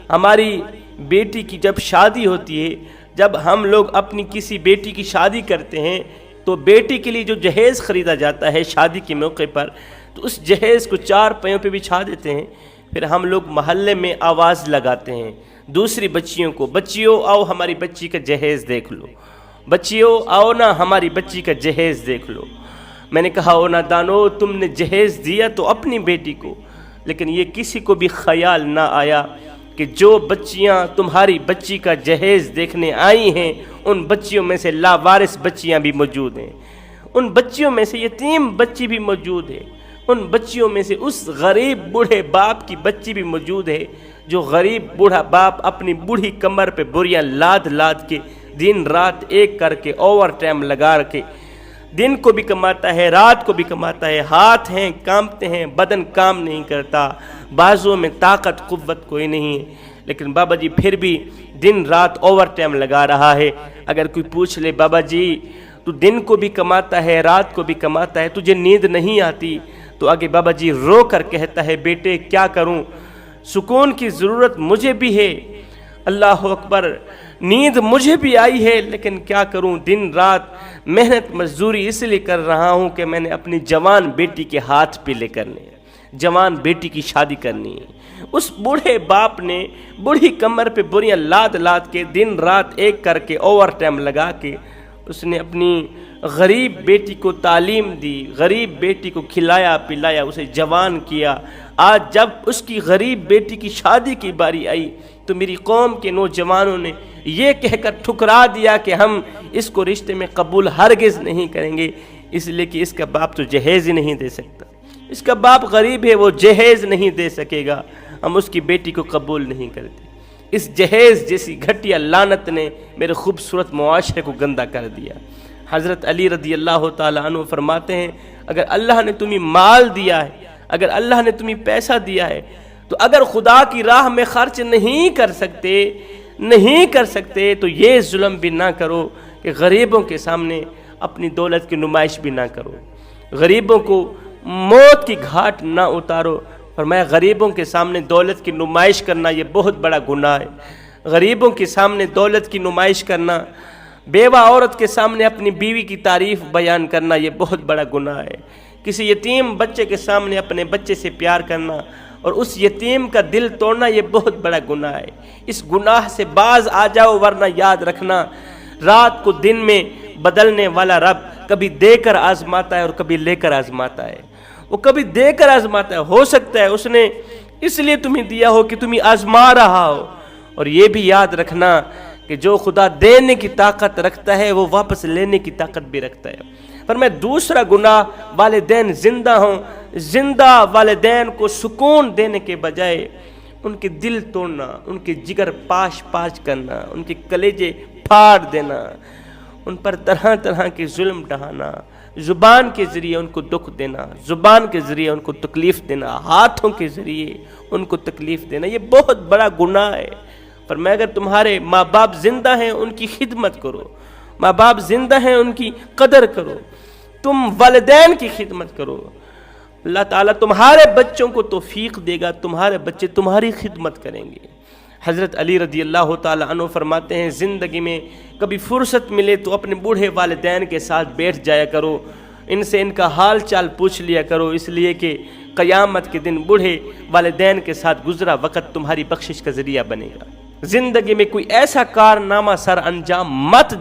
ہماری بیٹی کی جب شادی ہوتی ہے، جب ہم لوگ اپنی کسی بیٹی کی شادی کرتے ہیں تو بیٹی کے لیے جو جہیز خریدا جاتا ہے شادی کے موقع پر، تو اس جہیز کو 4 پایوں پہ بچھا دیتے ہیں۔ پھر ہم لوگ محلے میں آواز لگاتے ہیں دوسری بچیوں کو، بچیوں آؤ ہماری بچی کا جہیز دیکھ لو، بچیوں آؤ نا ہماری بچی کا جہیز دیکھ لو۔ میں نے کہا او نادانو، تم نے جہیز دیا تو اپنی بیٹی کو، لیکن یہ کسی کو بھی خیال نہ آیا کہ جو بچیاں تمہاری بچی کا جہیز دیکھنے آئی ہیں ان بچیوں میں سے لاوارث بچیاں بھی موجود ہیں، ان بچیوں میں سے یتیم بچی بھی موجود ہے، ان بچیوں میں سے اس غریب بوڑھے باپ کی بچی بھی موجود ہے جو غریب بوڑھا باپ اپنی بوڑھی کمر پہ بوریاں لاد لاد کے دن رات ایک کر کے اوور ٹائم لگا کے دن کو بھی کماتا ہے رات کو بھی کماتا ہے، ہاتھ ہیں کامتے ہیں، بدن کام نہیں کرتا، بازوں میں طاقت قوت کوئی نہیں ہے، لیکن بابا جی پھر بھی دن رات اوور ٹائم لگا رہا ہے۔ اگر کوئی پوچھ لے بابا جی تو دن کو بھی کماتا ہے رات کو بھی کماتا ہے، تجھے نیند نہیں آتی؟ تو آگے بابا جی رو کر کہتا ہے بیٹے کیا کروں، سکون کی ضرورت مجھے بھی ہے، اللہ اکبر، نیند مجھے بھی آئی ہے، لیکن کیا کروں، دن رات محنت مزدوری اس لیے کر رہا ہوں کہ میں نے اپنی جوان بیٹی کے ہاتھ پیلے کرنے ہیں، جوان بیٹی کی شادی کرنی ہے۔ اس بوڑھے باپ نے بوڑھی کمر پہ بوریاں لاد لاد کے دن رات ایک کر کے اوور ٹائم لگا کے اس نے اپنی غریب بیٹی کو تعلیم دی، غریب بیٹی کو کھلایا پلایا، اسے جوان کیا۔ آج جب اس کی غریب بیٹی کی شادی کی باری آئی تو میری قوم کے نوجوانوں نے یہ کہہ کر ٹھکرا دیا کہ ہم اس کو رشتے میں قبول ہرگز نہیں کریں گے، اس لیے کہ اس کا باپ تو جہیز ہی نہیں دے سکتا، اس کا باپ غریب ہے، وہ جہیز نہیں دے سکے گا، ہم اس کی بیٹی کو قبول نہیں کرتے۔ اس جہیز جیسی گھٹیا لعنت نے میرے خوبصورت معاشرے کو گندہ کر دیا۔ حضرت علی رضی اللہ تعالیٰ عنہ فرماتے ہیں اگر اللہ نے تمہیں مال دیا ہے، اگر اللہ نے تمہیں پیسہ دیا ہے، تو اگر خدا کی راہ میں خرچ نہیں کر سکتے تو یہ ظلم بھی نہ کرو کہ غریبوں کے سامنے اپنی دولت کی نمائش بھی نہ کرو، غریبوں کو موت کی گھاٹ نہ اتارو۔ فرمایا غریبوں کے سامنے دولت کی نمائش کرنا یہ بہت بڑا گناہ ہے، غریبوں کے سامنے دولت کی نمائش کرنا، بیوہ عورت کے سامنے اپنی بیوی کی تعریف بیان کرنا یہ بہت بڑا گناہ ہے، کسی یتیم بچے کے سامنے اپنے بچے سے پیار کرنا اور اس یتیم کا دل توڑنا یہ بہت بڑا گناہ ہے۔ اس گناہ سے باز آ جاؤ، ورنہ یاد رکھنا رات کو دن میں بدلنے والا رب کبھی دے کر آزماتا ہے اور کبھی لے کر آزماتا ہے، وہ کبھی دے کر آزماتا ہے، ہو سکتا ہے اس نے اس لیے تمہیں دیا ہو کہ تمہیں آزما رہا ہو، اور یہ بھی یاد رکھنا کہ جو خدا دینے کی طاقت رکھتا ہے وہ واپس لینے کی طاقت بھی رکھتا ہے۔ پر میں دوسرا گناہ والدین زندہ ہوں، زندہ والدین کو سکون دینے کے بجائے ان کے دل توڑنا، ان کے جگر پاش پاش کرنا، ان کے کلیجے پھاڑ دینا، ان پر طرح طرح کے ظلم ڈھانا، زبان کے ذریعے ان کو دکھ دینا، زبان کے ذریعے ان کو تکلیف دینا، ہاتھوں کے ذریعے ان کو تکلیف دینا، یہ بہت بڑا گناہ ہے۔ پر میں اگر تمہارے ماں باپ زندہ ہیں ان کی خدمت کرو، ماں باپ زندہ ہیں ان کی قدر کرو، تم والدین کی خدمت کرو، اللہ تعالیٰ تمہارے بچوں کو توفیق دے گا، تمہارے بچے تمہاری خدمت کریں گے۔ حضرت علی رضی اللہ تعالیٰ عنہ فرماتے ہیں زندگی میں کبھی فرصت ملے تو اپنے بوڑھے والدین کے ساتھ بیٹھ جایا کرو، ان سے ان کا حال چال پوچھ لیا کرو، اس لیے کہ قیامت کے دن بوڑھے والدین کے ساتھ گزرا وقت تمہاری بخشش کا ذریعہ بنے گا۔ زندگی میں کوئی ایسا کارنامہ سر انجام مت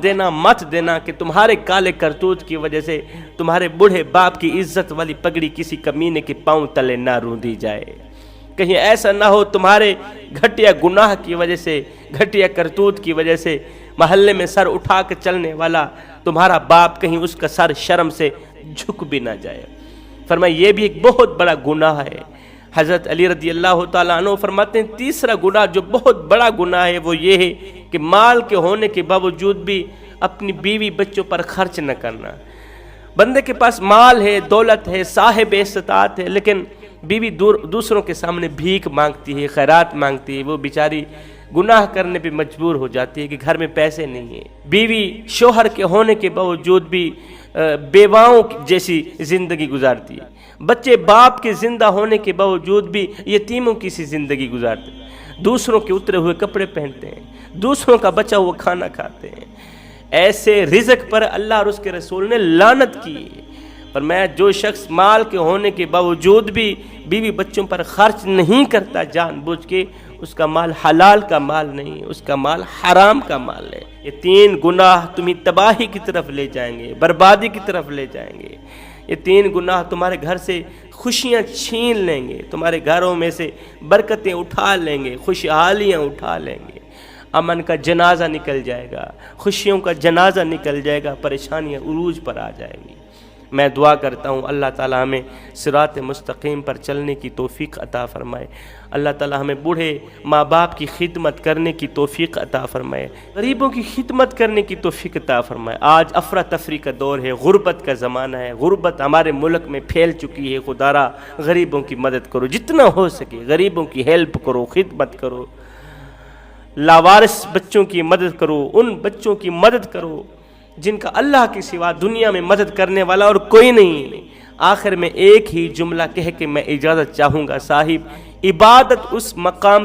دینا کہ تمہارے کالے کرتوت کی وجہ سے تمہارے بوڑھے باپ کی عزت والی پگڑی کسی کمینے کے پاؤں تلے نہ روندی جائے، کہیں ایسا نہ ہو تمہارے گھٹیا گناہ کی وجہ سے، گھٹیا کرتوت کی وجہ سے محلے میں سر اٹھا کے چلنے والا تمہارا باپ کہیں اس کا سر شرم سے جھک بھی نہ جائے۔ فرمایا یہ بھی ایک بہت بڑا گناہ ہے۔ حضرت علی رضی اللہ تعالیٰ عنہ فرماتے ہیں تیسرا گناہ جو بہت بڑا گناہ ہے وہ یہ ہے کہ مال کے ہونے کے باوجود بھی اپنی بیوی بچوں پر خرچ نہ کرنا۔ بندے کے پاس مال ہے، دولت ہے، صاحب استطاعت ہے، لیکن بیوی دوسروں کے سامنے بھیک مانگتی ہے، خیرات مانگتی ہے، وہ بیچاری گناہ کرنے پہ مجبور ہو جاتی ہے کہ گھر میں پیسے نہیں ہیں۔ بیوی شوہر کے ہونے کے باوجود بھی بیواؤں جیسی زندگی گزارتی ہے، بچے باپ کے زندہ ہونے کے باوجود بھی یتیموں کی سی زندگی گزارتے ہیں۔ دوسروں کے اترے ہوئے کپڑے پہنتے ہیں، دوسروں کا بچا ہوا کھانا کھاتے ہیں۔ ایسے رزق پر اللہ اور اس کے رسول نے لعنت کی ہے۔ فرمایا جو شخص مال کے ہونے کے باوجود بھی بیوی بچوں پر خرچ نہیں کرتا جان بوجھ کے، اس کا مال حلال کا مال نہیں، اس کا مال حرام کا مال ہے۔ یہ 3 گناہ تمہیں تباہی کی طرف لے جائیں گے، بربادی کی طرف لے جائیں گے۔ یہ 3 گناہ تمہارے گھر سے خوشیاں چھین لیں گے، تمہارے گھروں میں سے برکتیں اٹھا لیں گے، خوشحالیاں اٹھا لیں گے، امن کا جنازہ نکل جائے گا، خوشیوں کا جنازہ نکل جائے گا، پریشانیاں عروج پر آ جائیں گی۔ میں دعا کرتا ہوں اللہ تعالیٰ ہمیں صراط مستقیم پر چلنے کی توفیق عطا فرمائے، اللہ تعالیٰ ہمیں بوڑھے ماں باپ کی خدمت کرنے کی توفیق عطا فرمائے، غریبوں کی خدمت کرنے کی توفیق عطا فرمائے۔ آج افراتفری کا دور ہے، غربت کا زمانہ ہے، غربت ہمارے ملک میں پھیل چکی ہے۔ خدارا غریبوں کی مدد کرو، جتنا ہو سکے غریبوں کی ہیلپ کرو، خدمت کرو، لاوارث بچوں کی مدد کرو، ان بچوں کی مدد کرو جن کا اللہ کے سوا دنیا میں مدد کرنے والا اور کوئی نہیں۔ آخر میں ایک ہی جملہ کہہ کے میں اجازت چاہوں گا، صاحب عبادت اس مقام